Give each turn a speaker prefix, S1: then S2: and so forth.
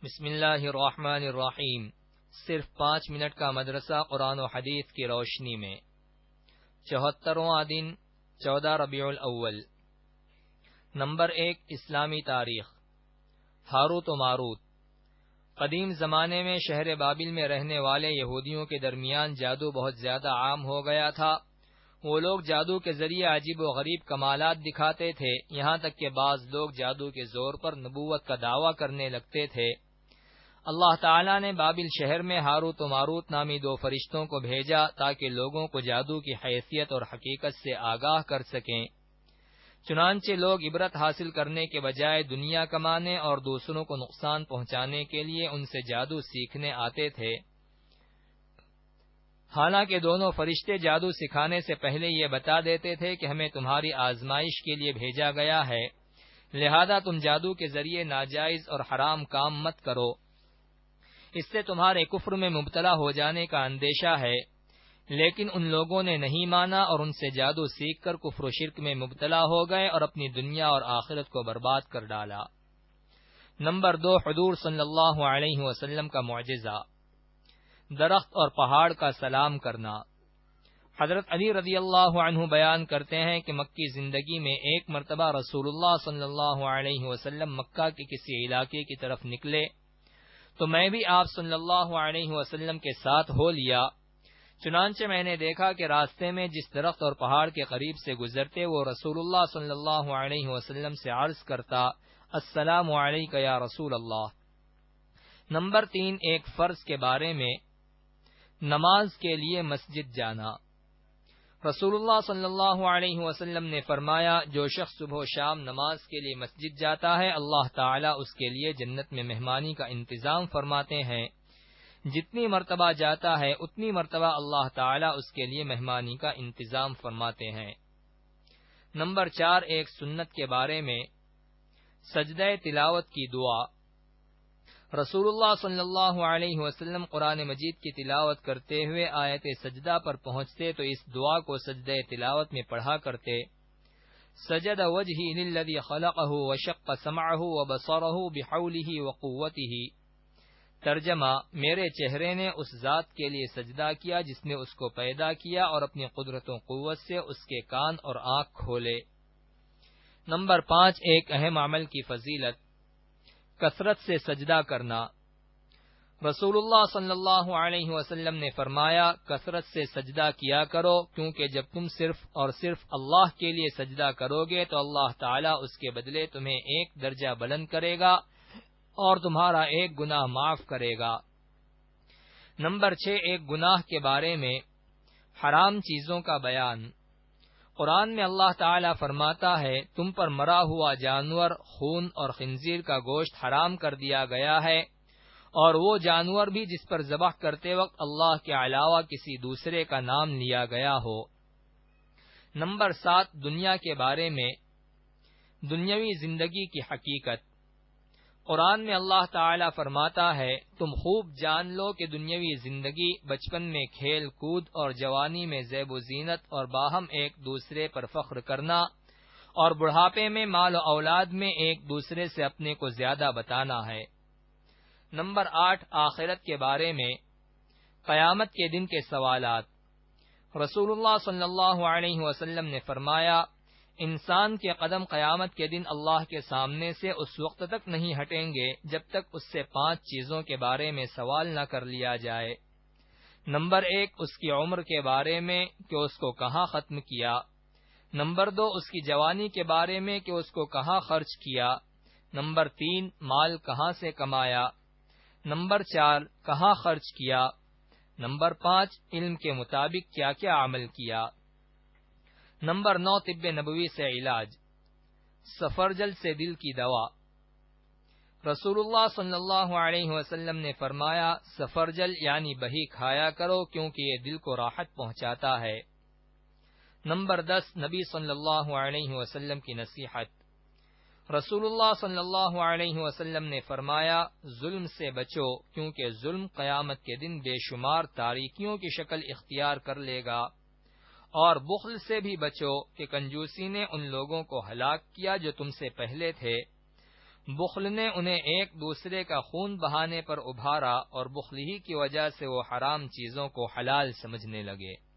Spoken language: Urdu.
S1: بسم اللہ الرحمن الرحیم۔ صرف 5 منٹ کا مدرسہ قرآن و حدیث کی روشنی میں 74واں دن 14 ربیع الاول۔ نمبر 1، اسلامی تاریخ۔ ہاروت و ماروت۔ قدیم زمانے میں شہر بابل میں رہنے والے یہودیوں کے درمیان جادو بہت زیادہ عام ہو گیا تھا۔ وہ لوگ جادو کے ذریعے عجیب و غریب کمالات دکھاتے تھے، یہاں تک کہ بعض لوگ جادو کے زور پر نبوت کا دعویٰ کرنے لگتے تھے۔ اللہ تعالیٰ نے بابل شہر میں ہاروت و ماروت نامی 2 فرشتوں کو بھیجا تاکہ لوگوں کو جادو کی حیثیت اور حقیقت سے آگاہ کر سکیں۔ چنانچہ لوگ عبرت حاصل کرنے کے بجائے دنیا کمانے اور دوسروں کو نقصان پہنچانے کے لیے ان سے جادو سیکھنے آتے تھے۔ حالانکہ دونوں فرشتے جادو سکھانے سے پہلے یہ بتا دیتے تھے کہ ہمیں تمہاری آزمائش کے لیے بھیجا گیا ہے، لہذا تم جادو کے ذریعے ناجائز اور حرام کام مت کرو، اس سے تمہارے کفر میں مبتلا ہو جانے کا اندیشہ ہے۔ لیکن ان لوگوں نے نہیں مانا اور ان سے جادو سیکھ کر کفر و شرک میں مبتلا ہو گئے اور اپنی دنیا اور آخرت کو برباد کر ڈالا۔ نمبر 2، حضور صلی اللہ علیہ وسلم کا معجزہ، درخت اور پہاڑ کا سلام کرنا۔ حضرت علی رضی اللہ عنہ بیان کرتے ہیں کہ مکی زندگی میں ایک مرتبہ رسول اللہ صلی اللہ علیہ وسلم مکہ کے کسی علاقے کی طرف نکلے تو میں بھی آپ صلی اللہ علیہ وسلم کے ساتھ ہو لیا۔ چنانچہ میں نے دیکھا کہ راستے میں جس درخت اور پہاڑ کے قریب سے گزرتے وہ رسول اللہ صلی اللہ علیہ وسلم سے عرض کرتا، السلام علیک یا رسول اللہ۔ نمبر 3، ایک فرض کے بارے میں، نماز کے لیے مسجد جانا۔ رسول اللہ صلی اللہ علیہ وسلم نے فرمایا، جو شخص صبح و شام نماز کے لیے مسجد جاتا ہے اللہ تعالیٰ اس کے لیے جنت میں مہمانی کا انتظام فرماتے ہیں۔ جتنی مرتبہ جاتا ہے اتنی مرتبہ اللہ تعالیٰ اس کے لیے مہمانی کا انتظام فرماتے ہیں۔ نمبر 4، ایک سنت کے بارے میں، سجدہ تلاوت کی دعا۔ رسول اللہ صلی اللہ علیہ وسلم قرآن مجید کی تلاوت کرتے ہوئے آیت سجدہ پر پہنچتے تو اس دعا کو سجدہ تلاوت میں پڑھا کرتے، سجد وجہی للذی خلقہ وشق سمعہ وبصرہ بحولہ وقوتہ۔ ترجمہ، میرے چہرے نے اس ذات کے لیے سجدہ کیا جس نے اس کو پیدا کیا اور اپنی قدرت و قوت سے اس کے کان اور آنکھ کھولے۔ نمبر 5، ایک اہم عمل کی فضیلت، کثرت سے سجدہ کرنا۔ رسول اللہ صلی اللہ علیہ وسلم نے فرمایا، کثرت سے سجدہ کیا کرو، کیونکہ جب تم صرف اور صرف اللہ کے لیے سجدہ کرو گے تو اللہ تعالیٰ اس کے بدلے تمہیں 1 درجہ بلند کرے گا اور تمہارا 1 گناہ معاف کرے گا۔ نمبر 6، ایک گناہ کے بارے میں، حرام چیزوں کا بیان۔ قرآن میں اللہ تعالیٰ فرماتا ہے، تم پر مرا ہوا جانور، خون اور خنزیر کا گوشت حرام کر دیا گیا ہے، اور وہ جانور بھی جس پر ذبح کرتے وقت اللہ کے علاوہ کسی دوسرے کا نام لیا گیا ہو۔ نمبر 7، دنیا کے بارے میں، دنیاوی زندگی کی حقیقت۔ قرآن میں اللہ تعالیٰ فرماتا ہے، تم خوب جان لو کہ دنیاوی زندگی بچپن میں کھیل کود اور جوانی میں زیب و زینت اور باہم ایک دوسرے پر فخر کرنا اور بڑھاپے میں مال و اولاد میں ایک دوسرے سے اپنے کو زیادہ بتانا ہے۔ نمبر 8، آخرت کے بارے میں، قیامت کے دن کے سوالات۔ رسول اللہ صلی اللہ علیہ وسلم نے فرمایا، انسان کے قدم قیامت کے دن اللہ کے سامنے سے اس وقت تک نہیں ہٹیں گے جب تک اس سے 5 چیزوں کے بارے میں سوال نہ کر لیا جائے۔ نمبر 1، اس کی عمر کے بارے میں کہ اس کو کہاں ختم کیا۔ نمبر 2، اس کی جوانی کے بارے میں کہ اس کو کہاں خرچ کیا۔ نمبر 3، مال کہاں سے کمایا۔ نمبر 4، کہاں خرچ کیا۔ نمبر 5، علم کے مطابق کیا کیا عمل کیا۔ نمبر 9، طب نبوی سے علاج، سفرجل سے دل کی دوا۔ رسول اللہ صلی اللہ علیہ وسلم نے فرمایا، سفرجل یعنی بہی کھایا کرو کیونکہ یہ دل کو راحت پہنچاتا ہے۔ نمبر 10، نبی صلی اللہ علیہ وسلم کی نصیحت۔ رسول اللہ صلی اللہ علیہ وسلم نے فرمایا، ظلم سے بچو کیونکہ ظلم قیامت کے دن بے شمار تاریکیوں کی شکل اختیار کر لے گا، اور بخل سے بھی بچو کہ کنجوسی نے ان لوگوں کو ہلاک کیا جو تم سے پہلے تھے۔ بخل نے انہیں ایک دوسرے کا خون بہانے پر ابھارا اور بخل ہی کی وجہ سے وہ حرام چیزوں کو حلال سمجھنے لگے۔